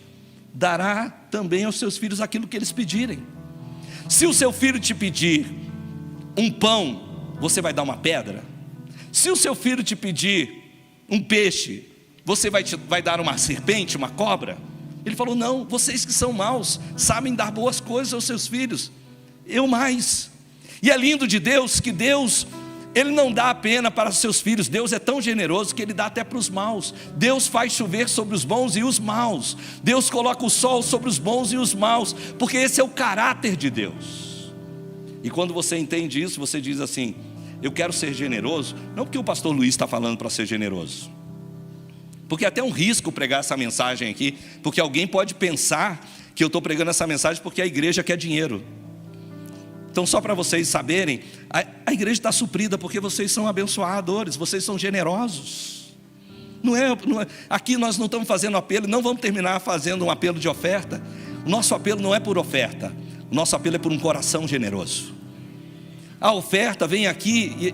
dará também aos seus filhos aquilo que eles pedirem. Se o seu filho te pedir um pão, você vai dar uma pedra? Se o seu filho te pedir um peixe, você vai dar uma serpente, uma cobra? Ele falou: não, vocês que são maus, sabem dar boas coisas aos seus filhos, eu mais. E é lindo de Deus, que Deus, Ele não dá apenas para os seus filhos. Deus é tão generoso que Ele dá até para os maus. Deus faz chover sobre os bons e os maus. Deus coloca o sol sobre os bons e os maus, porque esse é o caráter de Deus. E quando você entende isso, você diz assim: eu quero ser generoso, não porque o pastor Luiz está falando para ser generoso, porque é até um risco pregar essa mensagem aqui, porque alguém pode pensar que eu estou pregando essa mensagem porque a igreja quer dinheiro. Então, só para vocês saberem, a igreja está suprida porque vocês são abençoadores, vocês são generosos. Não é, aqui nós não estamos fazendo apelo, não vamos terminar fazendo um apelo de oferta. O nosso apelo não é por oferta, o nosso apelo é por um coração generoso. A oferta vem aqui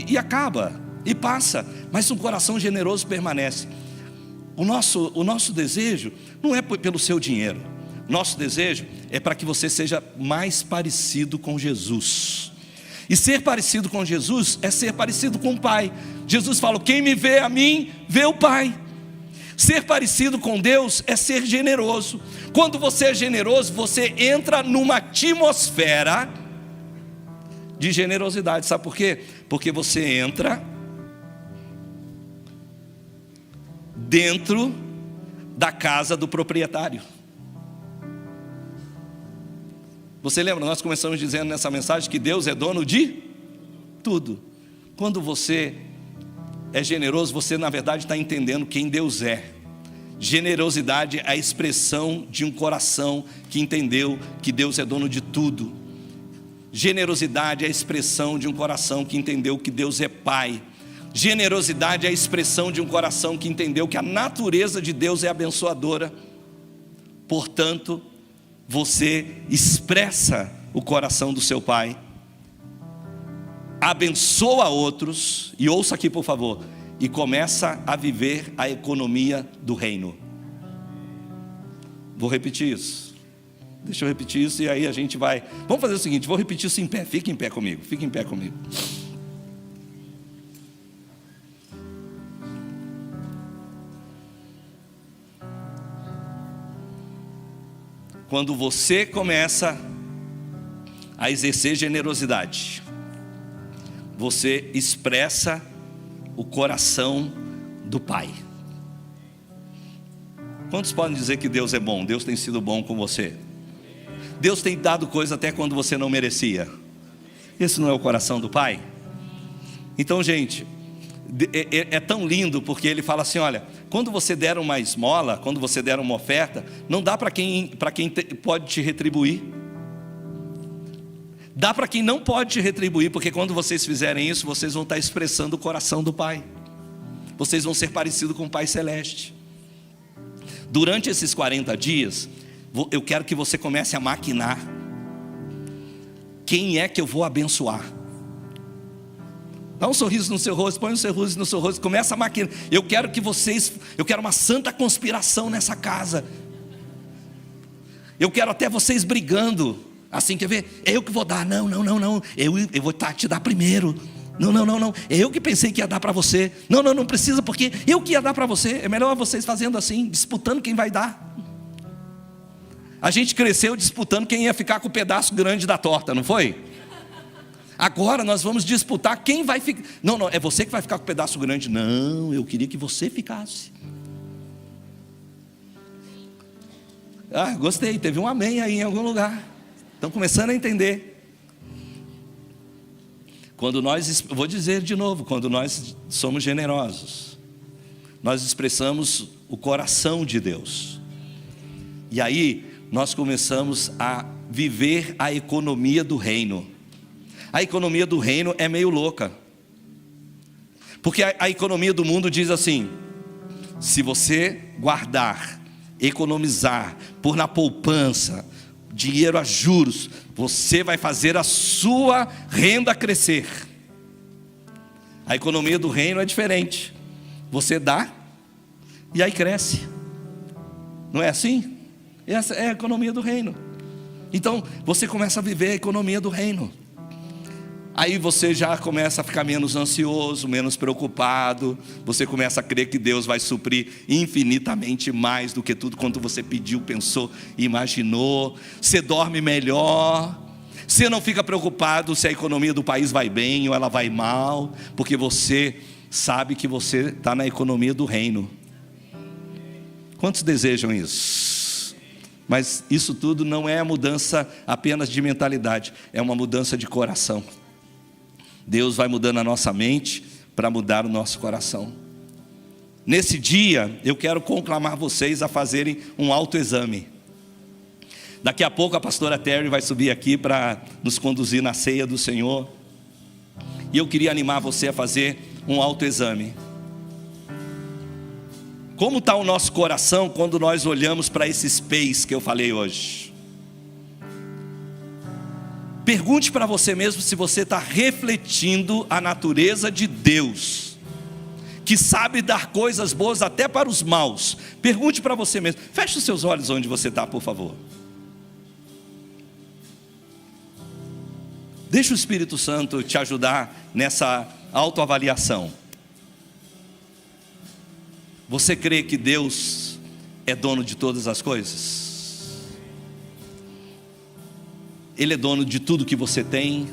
e acaba, e passa, mas um coração generoso permanece. O nosso desejo não é pelo seu dinheiro. Nosso desejo é para que você seja mais parecido com Jesus. E ser parecido com Jesus é ser parecido com o Pai. Jesus fala: quem me vê a mim, vê o Pai. Ser parecido com Deus é ser generoso. Quando você é generoso, você entra numa atmosfera de generosidade. Sabe por quê? Porque você entra dentro da casa do proprietário. Você lembra, nós começamos dizendo nessa mensagem que Deus é dono de tudo. Quando você é generoso, você na verdade está entendendo quem Deus é. Generosidade é a expressão de um coração que entendeu que Deus é dono de tudo. Generosidade é a expressão de um coração que entendeu que Deus é Pai. Generosidade é a expressão de um coração que entendeu que a natureza de Deus é abençoadora. Portanto, você expressa o coração do seu Pai, abençoa outros, e ouça aqui por favor, e começa a viver a economia do reino. Vou repetir isso. Deixa eu repetir isso e aí a gente vai... Vamos fazer o seguinte, vou repetir isso em pé. Fique em pé comigo, fique em pé comigo. Quando você começa a exercer generosidade, você expressa o coração do Pai. Quantos podem dizer que Deus é bom? Deus tem sido bom com você. Deus tem dado coisa até quando você não merecia. Esse não é o coração do Pai? Então, gente, é tão lindo porque ele fala assim, olha, quando você der uma esmola, quando você der uma oferta, não dá para quem pode te retribuir. Dá para quem não pode te retribuir, porque quando vocês fizerem isso, vocês vão estar expressando o coração do Pai. Vocês vão ser parecidos com o Pai Celeste. Durante esses 40 dias, eu quero que você comece a maquinar. Quem é que eu vou abençoar? Dá um sorriso no seu rosto, põe um sorriso no seu rosto, começa a maquinar. Eu quero uma santa conspiração nessa casa. Eu quero até vocês brigando. Assim, quer ver? É eu que vou dar. Não. Eu vou te dar primeiro. Não. É eu que pensei que ia dar para você. Não precisa, porque eu que ia dar para você. É melhor vocês fazendo assim, disputando quem vai dar. A gente cresceu disputando quem ia ficar com o pedaço grande da torta, não foi? Agora nós vamos disputar quem vai ficar. Não, é você que vai ficar com o pedaço grande. Não, eu queria que você ficasse. Gostei, teve um amém aí em algum lugar. Estão começando a entender. Vou dizer de novo, quando nós somos generosos, nós expressamos o coração de Deus. E aí nós começamos a viver a economia do reino. A economia do reino é meio louca. Porque a economia do mundo diz assim: se você guardar, economizar, pôr na poupança, dinheiro a juros, você vai fazer a sua renda crescer. A economia do reino é diferente. Você dá e aí cresce. Não é assim? Essa é a economia do reino. Então você começa a viver a economia do reino. Aí você já começa a ficar menos ansioso, menos preocupado. Você começa a crer que Deus vai suprir infinitamente mais do que tudo quanto você pediu, pensou e imaginou. Você dorme melhor. Você não fica preocupado se a economia do país vai bem ou ela vai mal, porque você sabe que você está na economia do reino. Quantos desejam isso? Mas isso tudo não é a mudança apenas de mentalidade, é uma mudança de coração. Deus vai mudando a nossa mente para mudar o nosso coração. Nesse dia, eu quero conclamar vocês a fazerem um autoexame. Daqui a pouco a pastora Terry vai subir aqui para nos conduzir na ceia do Senhor. E eu queria animar você a fazer um autoexame. Como está o nosso coração quando nós olhamos para esses pés que eu falei hoje? Pergunte para você mesmo se você está refletindo a natureza de Deus, que sabe dar coisas boas até para os maus. Pergunte para você mesmo. Feche os seus olhos onde você está, por favor. Deixa o Espírito Santo te ajudar nessa autoavaliação. Você crê que Deus é dono de todas as coisas? Ele é dono de tudo que você tem,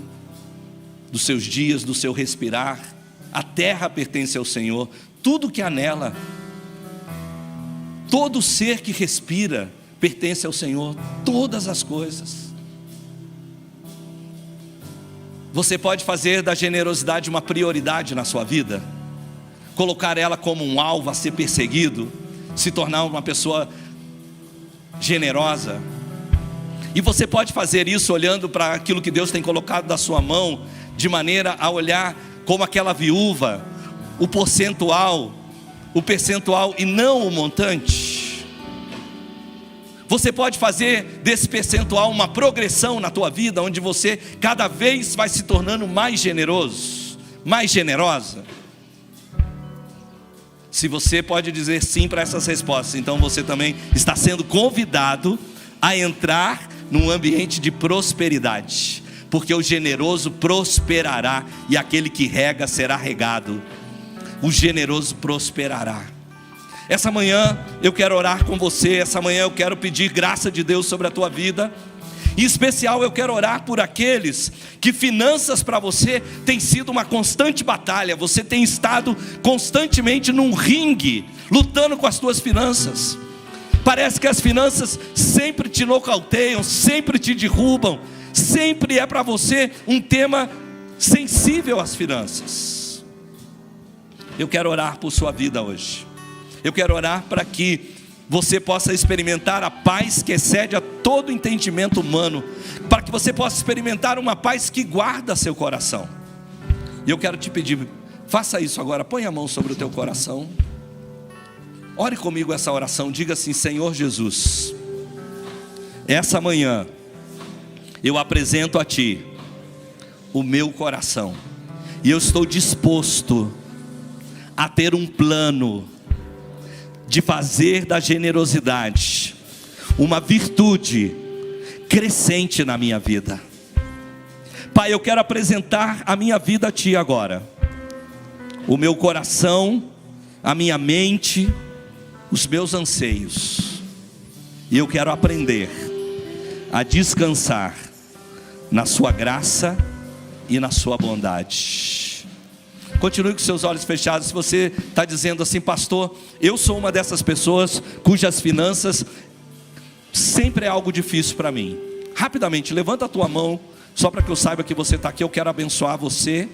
dos seus dias, do seu respirar. A terra pertence ao Senhor, tudo que há nela. Todo ser que respira pertence ao Senhor, todas as coisas. Você pode fazer da generosidade uma prioridade na sua vida, colocar ela como um alvo a ser perseguido, se tornar uma pessoa generosa. E você pode fazer isso olhando para aquilo que Deus tem colocado na sua mão, de maneira a olhar como aquela viúva, o percentual e não o montante. Você pode fazer desse percentual uma progressão na tua vida, onde você cada vez vai se tornando mais generoso, mais generosa. Se você pode dizer sim para essas respostas, então você também está sendo convidado a entrar num ambiente de prosperidade, porque o generoso prosperará, e aquele que rega será regado. O generoso prosperará. Essa manhã eu quero orar com você, essa manhã eu quero pedir graça de Deus sobre a tua vida. Em especial eu quero orar por aqueles que finanças para você tem sido uma constante batalha. Você tem estado constantemente num ringue, lutando com as tuas finanças. Parece que as finanças sempre te nocauteiam, sempre te derrubam. Sempre é para você um tema sensível às finanças. Eu quero orar por sua vida hoje. Eu quero orar para que você possa experimentar a paz que excede a todo entendimento humano, para que você possa experimentar uma paz que guarda seu coração. E eu quero te pedir, faça isso agora, põe a mão sobre o teu coração, ore comigo essa oração, diga assim: Senhor Jesus, essa manhã eu apresento a Ti o meu coração, e eu estou disposto a ter um plano de fazer da generosidade uma virtude crescente na minha vida. Pai, eu quero apresentar a minha vida a Ti agora, o meu coração, a minha mente, os meus anseios, e eu quero aprender a descansar na Sua graça e na Sua bondade. Continue com seus olhos fechados. Se você está dizendo assim: pastor, eu sou uma dessas pessoas cujas finanças sempre é algo difícil para mim. Rapidamente, levanta a tua mão, só para que eu saiba que você está aqui. Eu quero abençoar você.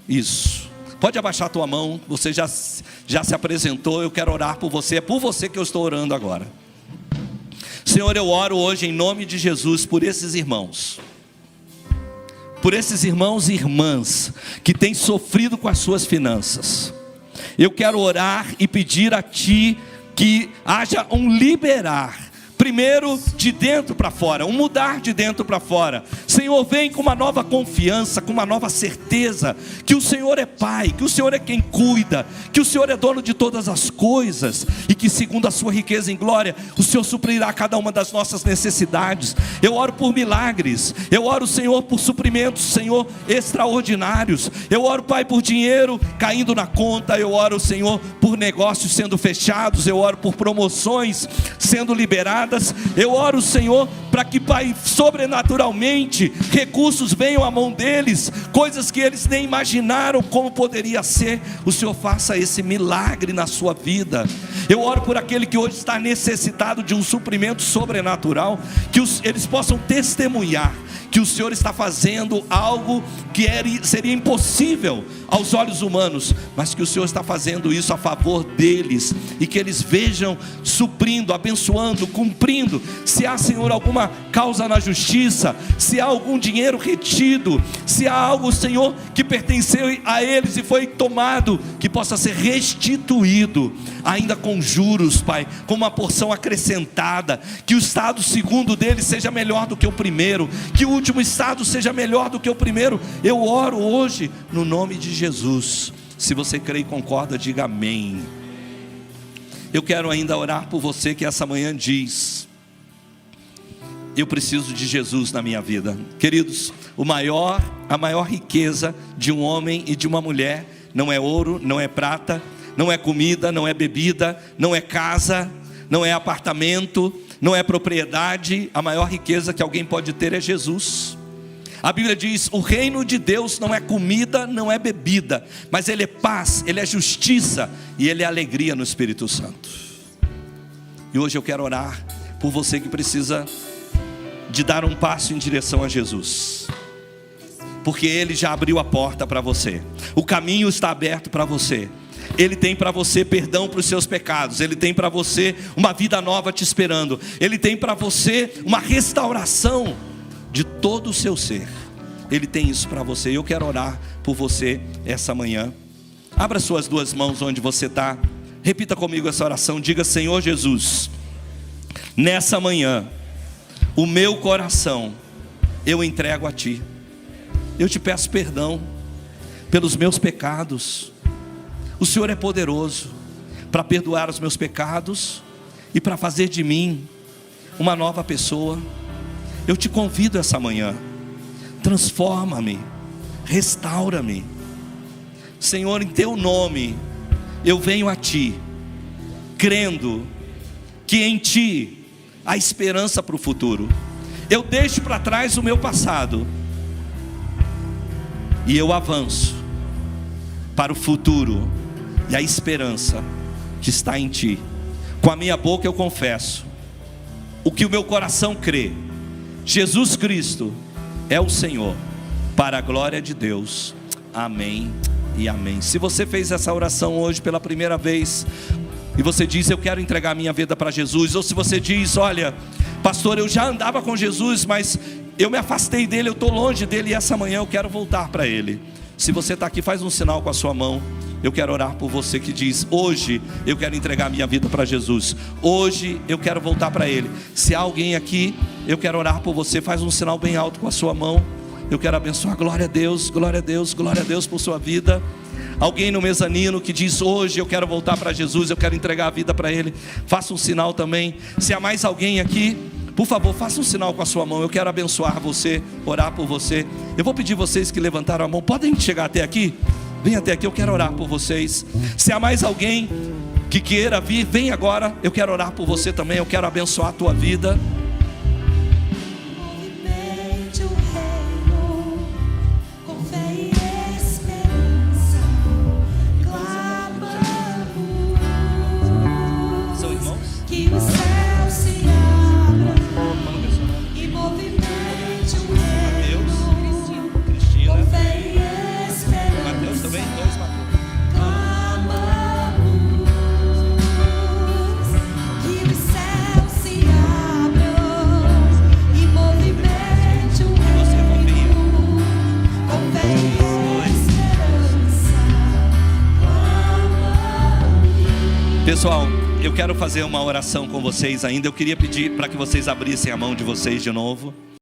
Isso, pode abaixar a tua mão. Você já se apresentou, eu quero orar por você. É por você que eu estou orando agora. Senhor, eu oro hoje em nome de Jesus por esses irmãos, e irmãs que têm sofrido com as suas finanças. Eu quero orar e pedir a Ti que haja um liberar, primeiro de dentro para fora, um mudar de dentro para fora. Senhor, vem com uma nova confiança, com uma nova certeza que o Senhor é Pai, que o Senhor é quem cuida, que o Senhor é dono de todas as coisas, e que segundo a sua riqueza em glória, o Senhor suprirá cada uma das nossas necessidades. Eu oro por milagres, eu oro, Senhor, por suprimentos, Senhor, extraordinários. Eu oro, Pai, por dinheiro caindo na conta. Eu oro, Senhor, por negócios sendo fechados. Eu oro por promoções sendo liberadas. Eu oro, Senhor, para que, Pai, sobrenaturalmente recursos venham à mão deles, coisas que eles nem imaginaram como poderia ser. O Senhor faça esse milagre na sua vida. Eu oro por aquele que hoje está necessitado de um suprimento sobrenatural, que eles possam testemunhar que o Senhor está fazendo algo que seria impossível aos olhos humanos, mas que o Senhor está fazendo isso a favor deles, e que eles vejam suprindo, abençoando, cumprindo. Se há, Senhor, alguma causa na justiça, se há algum dinheiro retido, se há algo, Senhor, que pertenceu a eles e foi tomado, que possa ser restituído, ainda com juros, Pai, com uma porção acrescentada. Que o estado segundo deles seja melhor do que o primeiro, que o último estado seja melhor do que o primeiro. Eu oro hoje no nome de Jesus. Se você crê e concorda, diga amém. Eu quero ainda orar por você que essa manhã diz: eu preciso de Jesus na minha vida. Queridos, a maior riqueza de um homem e de uma mulher não é ouro, não é prata, não é comida, não é bebida, não é casa, não é apartamento, não é propriedade. A maior riqueza que alguém pode ter é Jesus. A Bíblia diz: o reino de Deus não é comida, não é bebida, mas Ele é paz, Ele é justiça e Ele é alegria no Espírito Santo. E hoje eu quero orar por você que precisa de dar um passo em direção a Jesus, porque Ele já abriu a porta para você. O caminho está aberto para você. Ele tem para você perdão para os seus pecados. Ele tem para você uma vida nova te esperando. Ele tem para você uma restauração de todo o seu ser. Ele tem isso para você. Eu quero orar por você essa manhã. Abra suas duas mãos onde você está. Repita comigo essa oração. Diga: Senhor Jesus, nessa manhã, o meu coração eu entrego a Ti. Eu te peço perdão pelos meus pecados. O Senhor é poderoso para perdoar os meus pecados e para fazer de mim uma nova pessoa. Eu te convido essa manhã, transforma-me, restaura-me. Senhor, em Teu nome eu venho a Ti, crendo que em Ti há esperança para o futuro. Eu deixo para trás o meu passado e eu avanço para o futuro e a esperança que está em Ti. Com a minha boca eu confesso o que o meu coração crê: Jesus Cristo é o Senhor, para a glória de Deus. Amém e amém. Se você fez essa oração hoje pela primeira vez e você diz: eu quero entregar minha vida para Jesus, ou se você diz: olha, pastor, eu já andava com Jesus, mas eu me afastei dele, eu estou longe dele, e essa manhã eu quero voltar para Ele. Se você está aqui, faz um sinal com a sua mão. Eu quero orar por você que diz: hoje eu quero entregar minha vida para Jesus, hoje eu quero voltar para Ele. Se há alguém aqui, eu quero orar por você. Faz um sinal bem alto com a sua mão. Eu quero abençoar. Glória a Deus, glória a Deus, glória a Deus por sua vida. Alguém no mezanino que diz: hoje eu quero voltar para Jesus, eu quero entregar a vida para Ele. Faça um sinal também. Se há mais alguém aqui, por favor, faça um sinal com a sua mão. Eu quero abençoar você, orar por você. Eu vou pedir vocês que levantaram a mão, podem chegar até aqui? Vem até aqui, eu quero orar por vocês. Se há mais alguém que queira vir, vem agora. Eu quero orar por você também, eu quero abençoar a tua vida. Pessoal, eu quero fazer uma oração com vocês ainda. Eu queria pedir para que vocês abrissem a mão de vocês de novo.